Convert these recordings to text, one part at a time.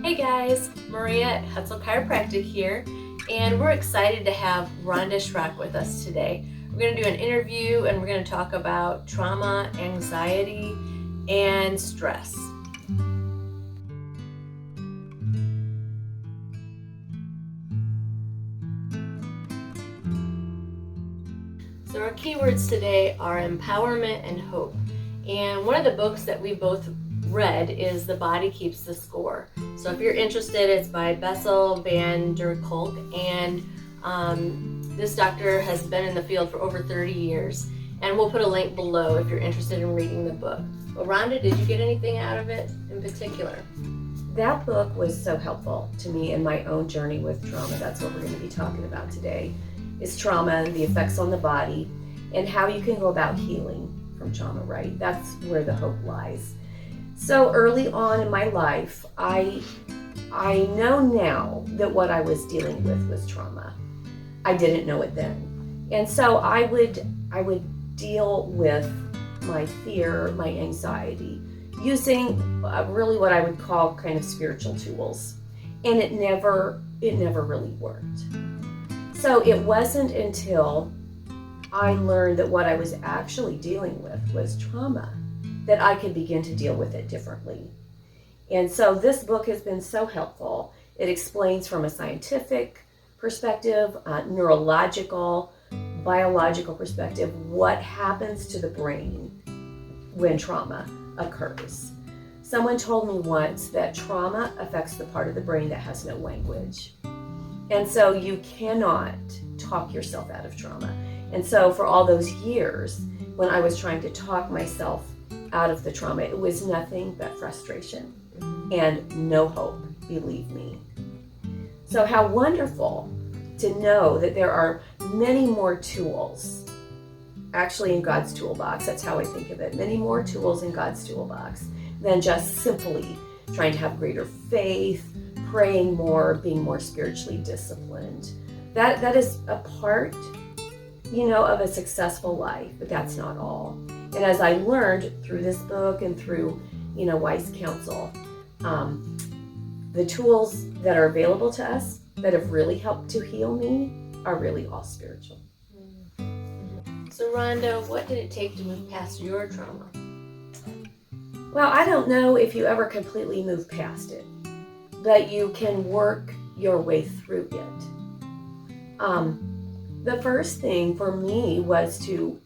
Hey guys, Maria at Hutzel Chiropractic here, and we're excited to have Rhonda Schrock with us today. We're going to do an interview and we're going to talk about trauma, anxiety, and stress. So our keywords today are empowerment and hope. And one of the books that we both read is The Body Keeps the Score. So if you're interested, it's by Bessel van der Kolk, and this doctor has been in the field for over 30 years. And we'll put a link below if you're interested in reading the book. Well, Rhonda, did you get anything out of it in particular? That book was so helpful to me in my own journey with trauma. That's what we're going to be talking about today, is trauma and the effects on the body and how you can go about healing from trauma, right? That's where the hope lies. So early on in my life, I know now that what I was dealing with was trauma. I didn't know it then. And so I would deal with my fear, my anxiety, using really what I would call kind of spiritual tools. And it never really worked. So it wasn't until I learned that what I was actually dealing with was trauma that I could begin to deal with it differently. And so this book has been so helpful. It explains from a scientific perspective, neurological, biological perspective, what happens to the brain when trauma occurs. Someone told me once that trauma affects the part of the brain that has no language. And so you cannot talk yourself out of trauma. And so for all those years, when I was trying to talk myself out of the trauma, it was nothing but frustration and no hope, believe me. So how wonderful to know that there are many more tools actually in God's toolbox. That's how I think of it. Many more tools in God's toolbox than just simply trying to have greater faith, praying more, being more spiritually disciplined. That is a part, of a successful life, but that's not all. And as I learned through this book and through, wise counsel, the tools that are available to us that have really helped to heal me are really all spiritual. So Rhonda, what did it take to move past your trauma? Well, I don't know if you ever completely move past it, but you can work your way through it. The first thing for me was to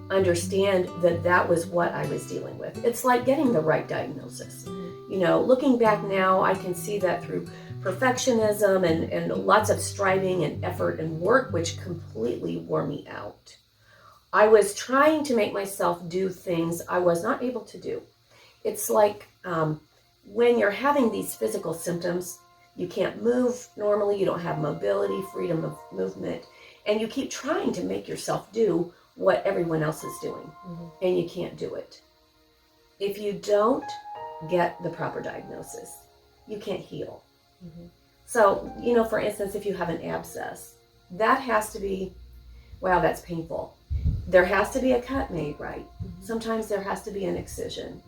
understand that was what I was dealing with. It's like getting the right diagnosis. Looking back now, I can see that through perfectionism and lots of striving and effort and work, which completely wore me out. I was trying to make myself do things I was not able to do. It's like when you're having these physical symptoms, you can't move normally, you don't have mobility, freedom of movement, and you keep trying to make yourself do what everyone else is doing, and you can't do it. If you don't get the proper diagnosis, you can't heal. So, for instance, if you have an abscess, that has to be, wow, that's painful. There has to be a cut made, right? Sometimes there has to be an excision,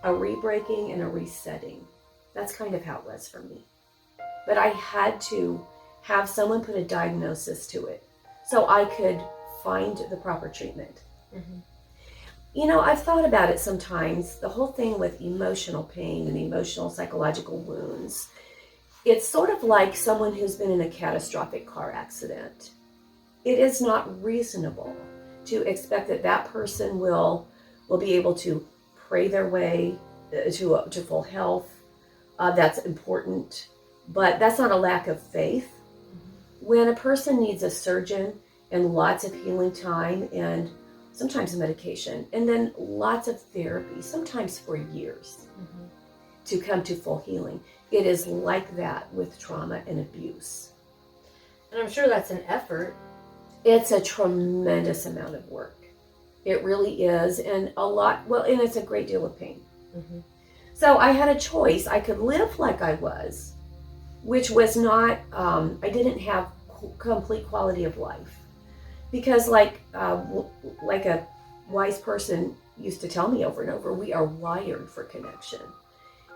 a re-breaking and a resetting. That's kind of how it was for me. But I had to have someone put a diagnosis to it so I could find the proper treatment. I've thought about it sometimes, the whole thing with emotional pain and emotional psychological wounds. It's sort of like someone who's been in a catastrophic car accident. It is not reasonable to expect that person will be able to pray their way to full health. That's important, but that's not a lack of faith. When a person needs a surgeon and lots of healing time and sometimes medication, and then lots of therapy, sometimes for years, to come to full healing, it is like that with trauma and abuse. And I'm sure that's an effort. It's a tremendous amount of work. It really is, and and it's a great deal of pain. So I had a choice. I could live like I was, which was not, I didn't have complete quality of life. Because like a wise person used to tell me over and over, we are wired for connection.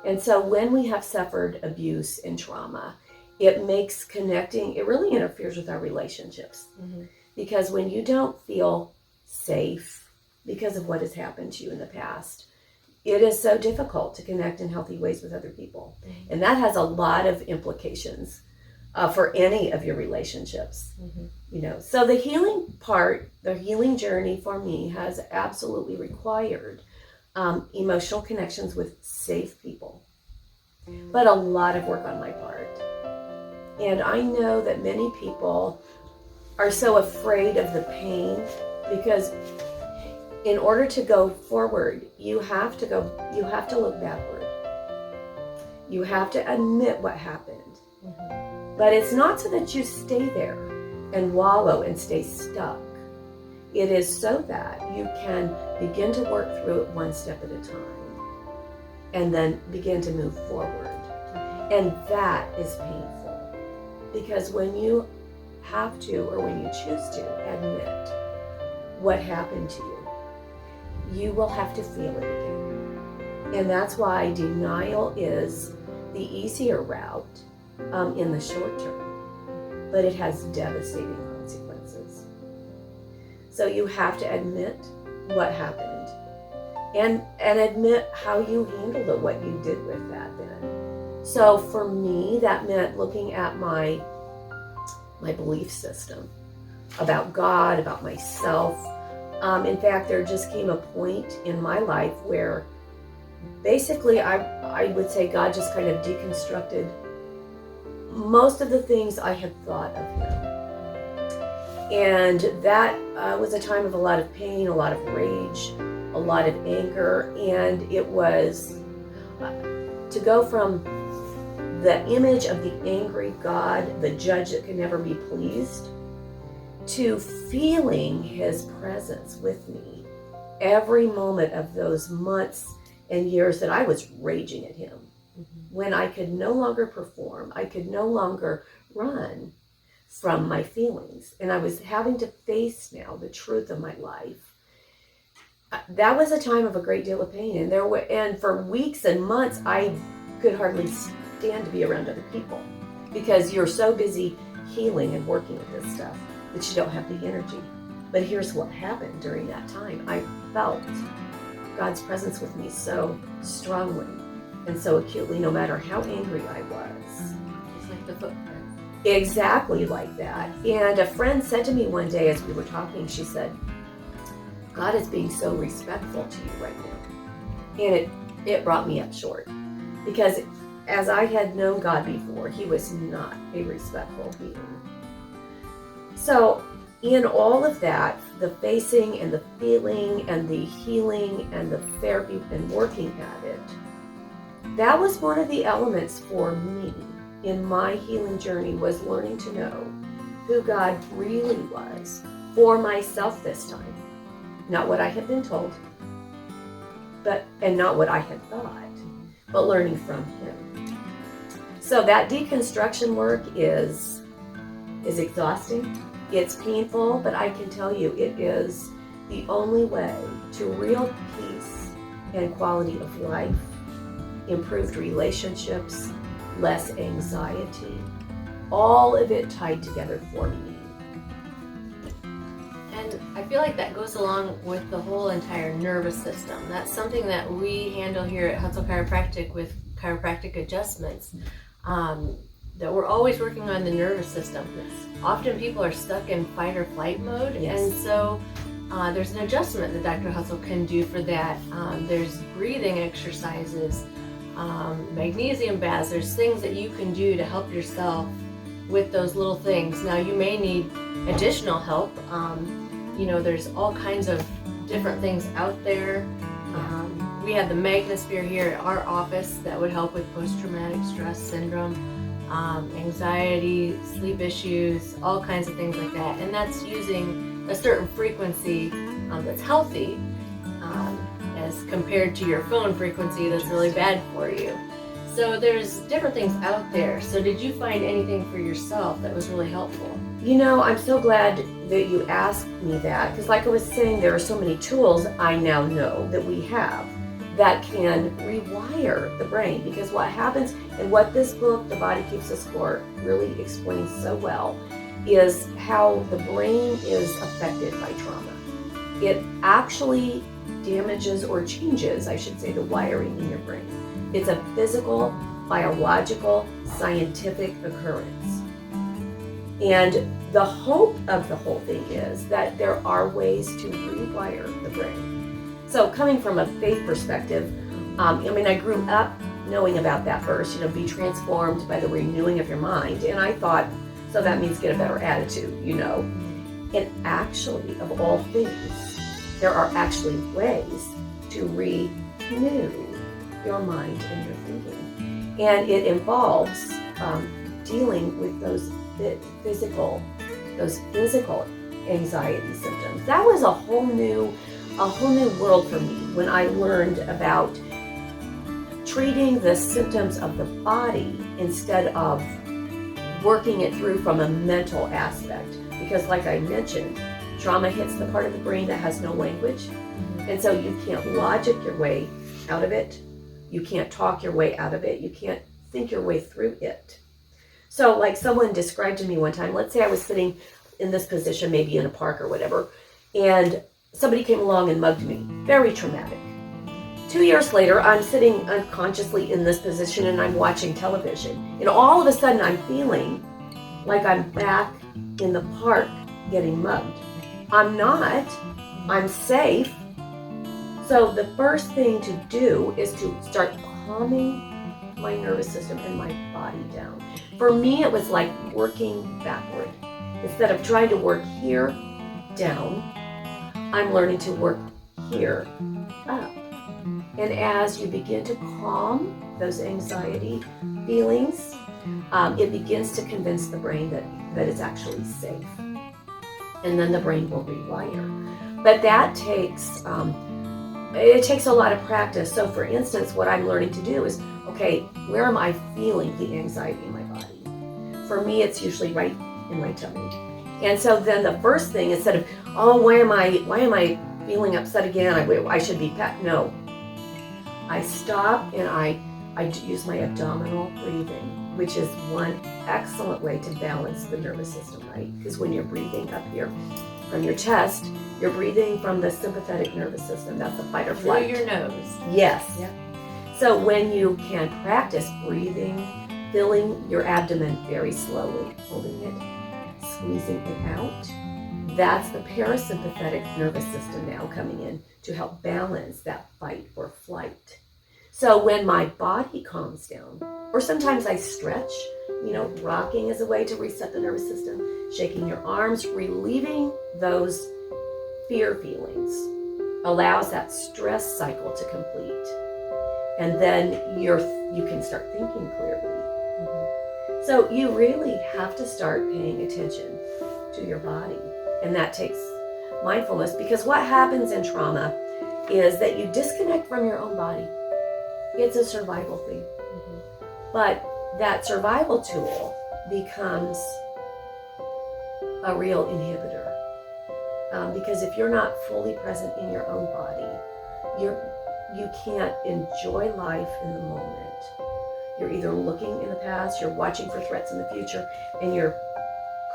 And so when we have suffered abuse and trauma, it makes connecting, it really interferes with our relationships. Mm-hmm. Because when you don't feel safe because of what has happened to you in the past, it is so difficult to connect in healthy ways with other people. Mm-hmm. And that has a lot of implications for any of your relationships. Mm-hmm. You know, so the healing part, the healing journey for me has absolutely required emotional connections with safe people, but a lot of work on my part. And I know that many people are so afraid of the pain because in order to go forward, you have to look backward. You have to admit what happened. Mm-hmm. But it's not so that you stay there and wallow and stay stuck. It is so that you can begin to work through it one step at a time and then begin to move forward. And that is painful because when you have to, or when you choose to admit what happened to you, you will have to feel it again. And that's why denial is the easier route in the short term, but it has devastating consequences. So you have to admit what happened and admit how you handled it, what you did with that then. So for me, that meant looking at my belief system about God, about myself. In fact, there just came a point in my life where basically I would say God just kind of deconstructed most of the things I had thought of him. And that was a time of a lot of pain, a lot of rage, a lot of anger. And it was to go from the image of the angry God, the judge that can never be pleased, to feeling his presence with me every moment of those months and years that I was raging at him. Mm-hmm. When I could no longer perform, I could no longer run from my feelings, and I was having to face now the truth of my life. That was a time of a great deal of pain, and for weeks and months I could hardly stand to be around other people because you're so busy healing and working with this stuff that you don't have the energy. But here's what happened during that time. I felt God's presence with me so strongly and so acutely, no matter how angry I was. It's like the footprint. Exactly like that. And a friend said to me one day as we were talking, she said, God is being so respectful to you right now. And it brought me up short because as I had known God before, he was not a respectful being. So in all of that, the facing and the feeling and the healing and the therapy and working at it, that was one of the elements for me in my healing journey, was learning to know who God really was for myself this time. Not what I had been told, and not what I had thought, but learning from him. So that deconstruction work is exhausting. It's painful, but I can tell you it is the only way to real peace and quality of life, improved relationships, less anxiety, all of it tied together for me. And I feel like that goes along with the whole entire nervous system. That's something that we handle here at Hutzel Chiropractic with chiropractic adjustments. That we're always working on the nervous system. Often people are stuck in fight or flight mode, Yes. and so there's an adjustment that Dr. Hutzel can do for that. There's breathing exercises, magnesium baths. There's things that you can do to help yourself with those little things. Now you may need additional help. There's all kinds of different things out there. We have the Magnosphere here at our office that would help with post-traumatic stress syndrome, anxiety, sleep issues, all kinds of things like that. And that's using a certain frequency that's healthy as compared to your phone frequency that's really bad for you. So there's different things out there. So did you find anything for yourself that was really helpful? I'm so glad that you asked me that, because like I was saying, there are so many tools I now know that we have that can rewire the brain. Because what happens, and what this book, The Body Keeps the Score, really explains so well, is how the brain is affected by trauma. It actually damages or changes, I should say, the wiring in your brain. It's a physical, biological, scientific occurrence. And the hope of the whole thing is that there are ways to rewire the brain. So coming from a faith perspective, I grew up knowing about that verse, be transformed by the renewing of your mind. And I thought, so that means get a better attitude, And actually, of all things, there are actually ways to renew your mind and your thinking. And it involves dealing with those physical anxiety symptoms. That was a whole new world for me when I learned about treating the symptoms of the body instead of working it through from a mental aspect. Because like I mentioned, trauma hits the part of the brain that has no language. And so you can't logic your way out of it. You can't talk your way out of it. You can't think your way through it. So like someone described to me one time, let's say I was sitting in this position, maybe in a park or whatever, and somebody came along and mugged me. Very traumatic. 2 years later, I'm sitting unconsciously in this position and I'm watching television. And all of a sudden I'm feeling like I'm back in the park getting mugged. I'm not. I'm safe. So the first thing to do is to start calming my nervous system and my body down. For me, it was like working backward. Instead of trying to work here down, I'm learning to work here up. And as you begin to calm those anxiety feelings, it begins to convince the brain that it's actually safe. And then the brain will rewire. But that takes a lot of practice. So for instance, what I'm learning to do is, okay, where am I feeling the anxiety in my body? For me, it's usually right in my tummy. And so then the first thing, instead of, why am I feeling upset again? I should be no. I stop and I use my abdominal breathing, which is one excellent way to balance the nervous system, right? Because when you're breathing up here from your chest, you're breathing from the sympathetic nervous system. That's the fight or flight. Through your nose. Yes. Yep. So when you can practice breathing, filling your abdomen very slowly, holding it, squeezing it out, that's the parasympathetic nervous system now coming in to help balance that fight or flight. So when my body calms down, or sometimes I stretch, rocking is a way to reset the nervous system, shaking your arms, relieving those fear feelings, allows that stress cycle to complete. And then you can start thinking clearly. Mm-hmm. So you really have to start paying attention to your body. And that takes mindfulness, because what happens in trauma is that you disconnect from your own body. It's a survival thing. Mm-hmm. But that survival tool becomes a real inhibitor. Because if you're not fully present in your own body, you can't enjoy life in the moment. You're either looking in the past, you're watching for threats in the future, and you're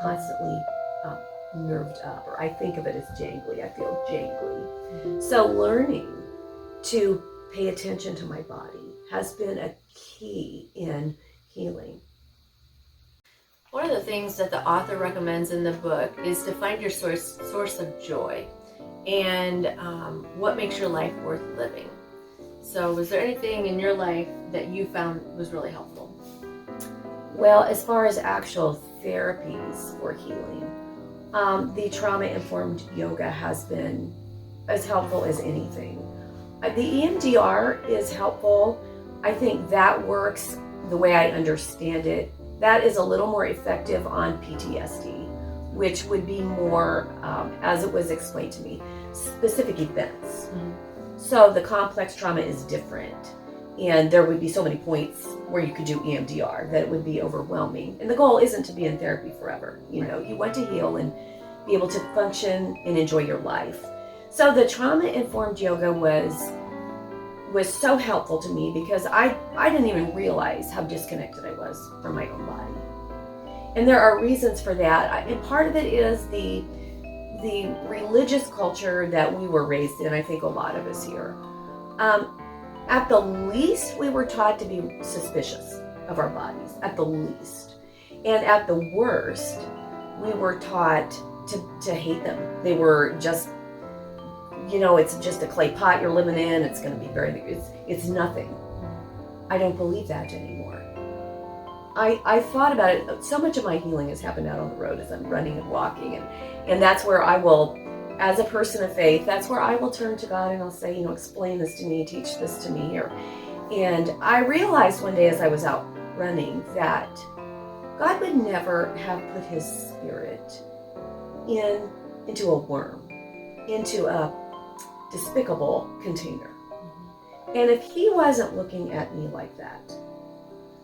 constantly nerved up, or I think of it as jangly. I feel jangly. Mm-hmm. So learning to pay attention to my body has been a key in healing. One of the things that the author recommends in the book is to find your source of joy and what makes your life worth living. So was there anything in your life that you found was really helpful? Well, as far as actual therapies for healing, the trauma-informed yoga has been as helpful as anything. The EMDR is helpful. I think that works the way I understand it. That is a little more effective on PTSD, which would be more, as it was explained to me, specific events. Mm-hmm. So the complex trauma is different. And there would be so many points where you could do EMDR that it would be overwhelming. And the goal isn't to be in therapy forever. You want to heal and be able to function and enjoy your life. So the trauma-informed yoga was was so helpful to me because I didn't even realize how disconnected I was from my own body. And there are reasons for that. And part of it is the religious culture that we were raised in. I think a lot of us here. At the least, we were taught to be suspicious of our bodies, at the least. And at the worst, we were taught to hate them. They were just, it's just a clay pot you're living in. It's going to be it's nothing. I don't believe that anymore. I thought about it. So much of my healing has happened out on the road as I'm running and walking. And that's where I will, as a person of faith, that's where I will turn to God and I'll say, explain this to me, teach this to me here. And I realized one day as I was out running that God would never have put his spirit into a worm, into a despicable container. And if he wasn't looking at me like that,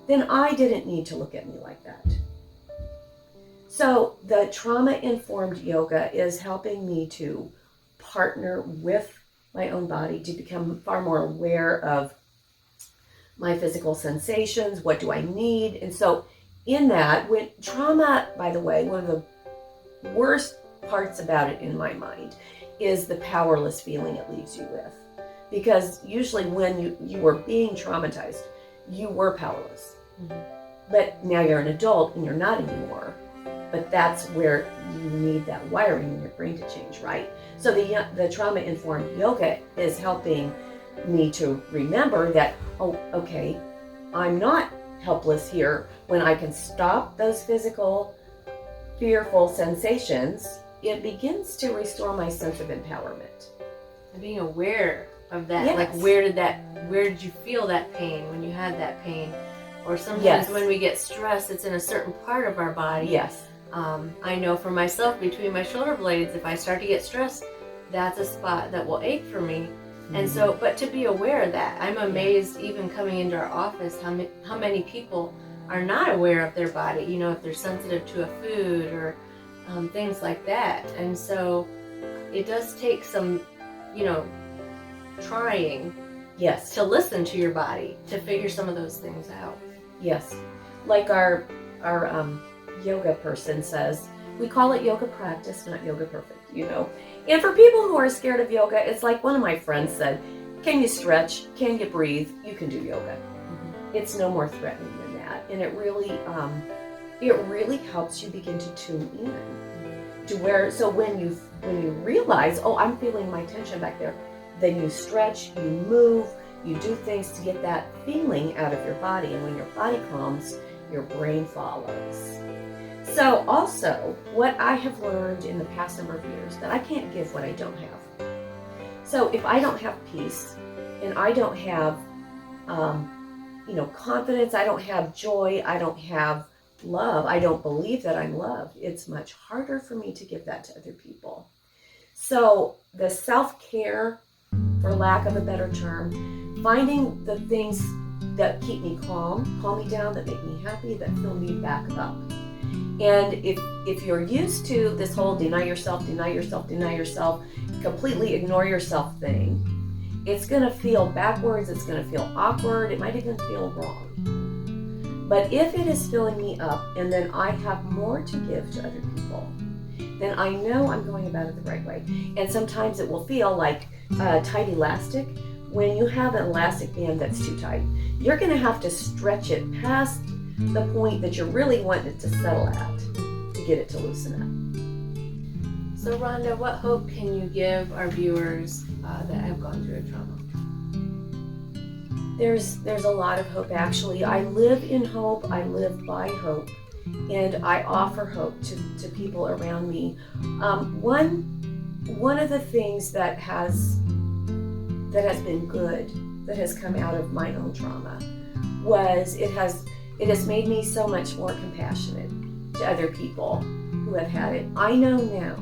then I didn't need to look at me like that. So the trauma-informed yoga is helping me to partner with my own body, to become far more aware of my physical sensations, what do I need? And so in that, when trauma, by the way, one of the worst parts about it in my mind is the powerless feeling it leaves you with. Because usually when you were being traumatized, you were powerless. Mm-hmm. But now you're an adult and you're not anymore. But that's where you need that wiring in your brain to change, right? So the trauma-informed yoga is helping me to remember that, oh, okay, I'm not helpless here. When I can stop those physical, fearful sensations, it begins to restore my sense of empowerment. And being aware of that, yes. Like where did you feel that pain when you had that pain? Or sometimes yes. when we get stressed, it's in a certain part of our body. Yes. I know for myself, between my shoulder blades, if I start to get stressed, that's a spot that will ache for me. Mm-hmm. And so, but to be aware of that, I'm amazed even coming into our office, how many people are not aware of their body, if they're sensitive to a food or things like that. And so it does take some, trying yes. to listen to your body to figure some of those things out. Yes. Like our yoga person says, we call it yoga practice, not yoga perfect, And for people who are scared of yoga, it's like one of my friends said, can you stretch? Can you breathe? You can do yoga. Mm-hmm. It's no more threatening than that. And it really helps you begin to tune in to where, so when you realize, oh, I'm feeling my tension back there, then you stretch, you move, you do things to get that feeling out of your body. And when your body calms, your brain follows. So also, what I have learned in the past number of years, that I can't give what I don't have. So if I don't have peace, and I don't have, confidence, I don't have joy, I don't have love, I don't believe that I'm loved, it's much harder for me to give that to other people. So the self-care, for lack of a better term, finding the things that keep me calm me down, that make me happy, that fill me back up. And if you're used to this whole deny yourself, completely ignore yourself thing, it's going to feel backwards, it's going to feel awkward, it might even feel wrong. But if it is filling me up and then I have more to give to other people, then I know I'm going about it the right way. And sometimes it will feel like a tight elastic. When you have an elastic band that's too tight, you're going to have to stretch it past the point that you're really wanting it to settle at to get it to loosen up. So Rhonda, what hope can you give our viewers that have gone through a trauma? There's a lot of hope, actually. I live in hope. I live by hope. And I offer hope to people around me. One of the things that has been good, that has come out of my own trauma, was it has made me so much more compassionate to other people who have had it. I know now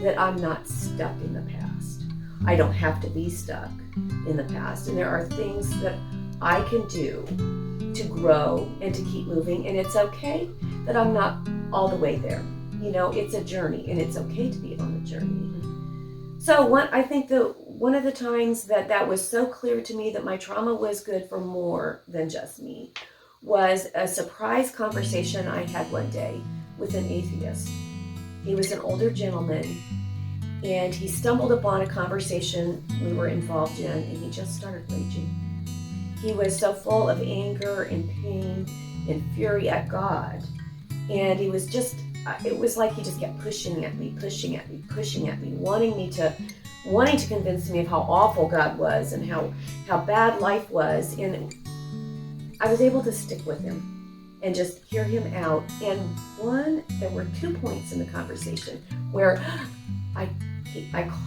that I'm not stuck in the past. I don't have to be stuck in the past. And there are things that I can do to grow and to keep moving. And it's okay that I'm not all the way there. It's a journey, and it's okay to be on the journey. So I think the one of the times that was so clear to me that my trauma was good for more than just me was a surprise conversation I had one day with an atheist. He was an older gentleman, and he stumbled upon a conversation we were involved in, and he just started raging. He was so full of anger and pain and fury at God, and he was just, it was like he just kept pushing at me, wanting to convince me of how awful God was and how bad life was. And I was able to stick with him and just hear him out. And there were 2 points in the conversation where I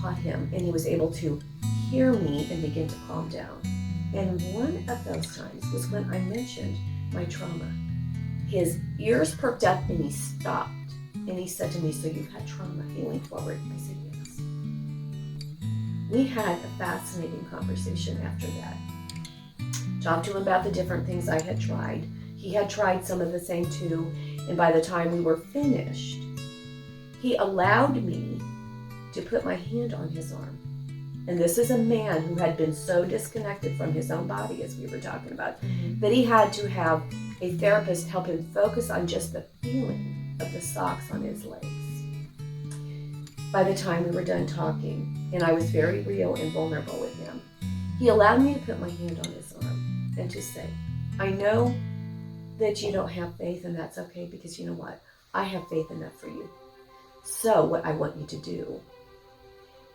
caught him, and he was able to hear me and begin to calm down. And one of those times was when I mentioned my trauma. His ears perked up and he stopped, and he said to me, "So you've had trauma?" He leaned forward. I said, "Yes." We had a fascinating conversation after that. Talked to him about the different things I had tried. He had tried some of the same too, and by the time we were finished, he allowed me to put my hand on his arm. And this is a man who had been so disconnected from his own body, as we were talking about, that he had to have a therapist help him focus on just the feeling of the socks on his legs. By the time we were done talking, and I was very real and vulnerable with him, he allowed me to put my hand on his arm and to say, "I know that you don't have faith, and that's okay, because you know what? I have faith enough for you. So what I want you to do,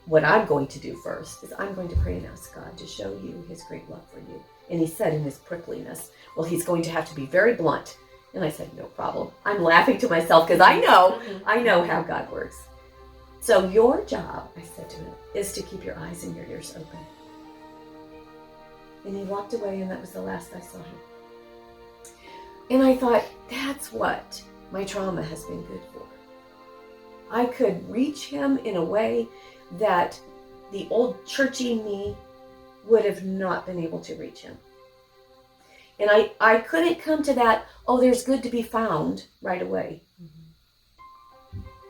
what I'm going to do first, is I'm going to pray and ask God to show you his great love for you." And he said in his prickliness, "Well, he's going to have to be very blunt." And I said, "No problem." I'm laughing to myself because I know how God works. "So your job," I said to him, "is to keep your eyes and your ears open." And he walked away, and that was the last I saw him. And I thought, that's what my trauma has been good for. I could reach him in a way that the old churchy me would have not been able to reach him. And I couldn't come to that, "Oh, there's good to be found," right away.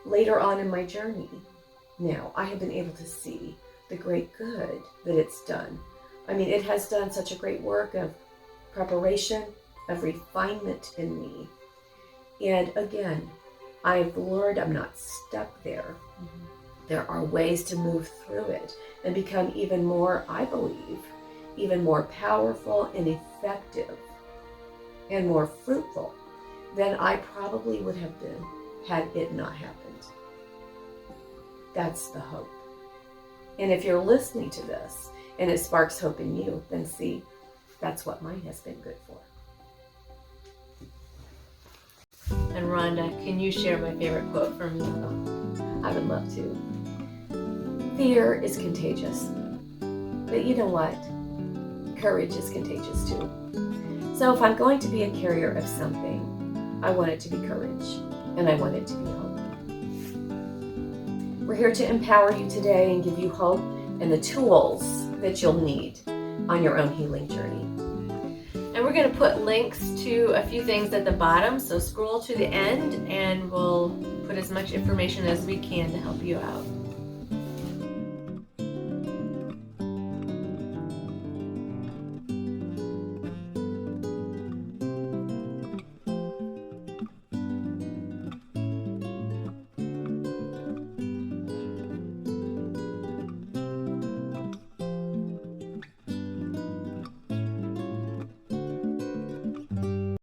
Later on in my journey, now I have been able to see the great good that it's done. I mean, it has done such a great work of preparation, of refinement in me. And again, I've learned I'm not stuck there. There are ways to move through it and become even more, I believe, even more powerful and effective and more fruitful than I probably would have been had it not happened. That's the hope. And if you're listening to this and it sparks hope in you, then see, that's what mine has been good for. And Rhonda, can you share my favorite quote from you? I would love to. Fear is contagious. But you know what? Courage is contagious too. So if I'm going to be a carrier of something, I want it to be courage, and I want it to be hope. We're here to empower you today and give you hope and the tools that you'll need on your own healing journey. And we're going to put links to a few things at the bottom, so scroll to the end and we'll put as much information as we can to help you out.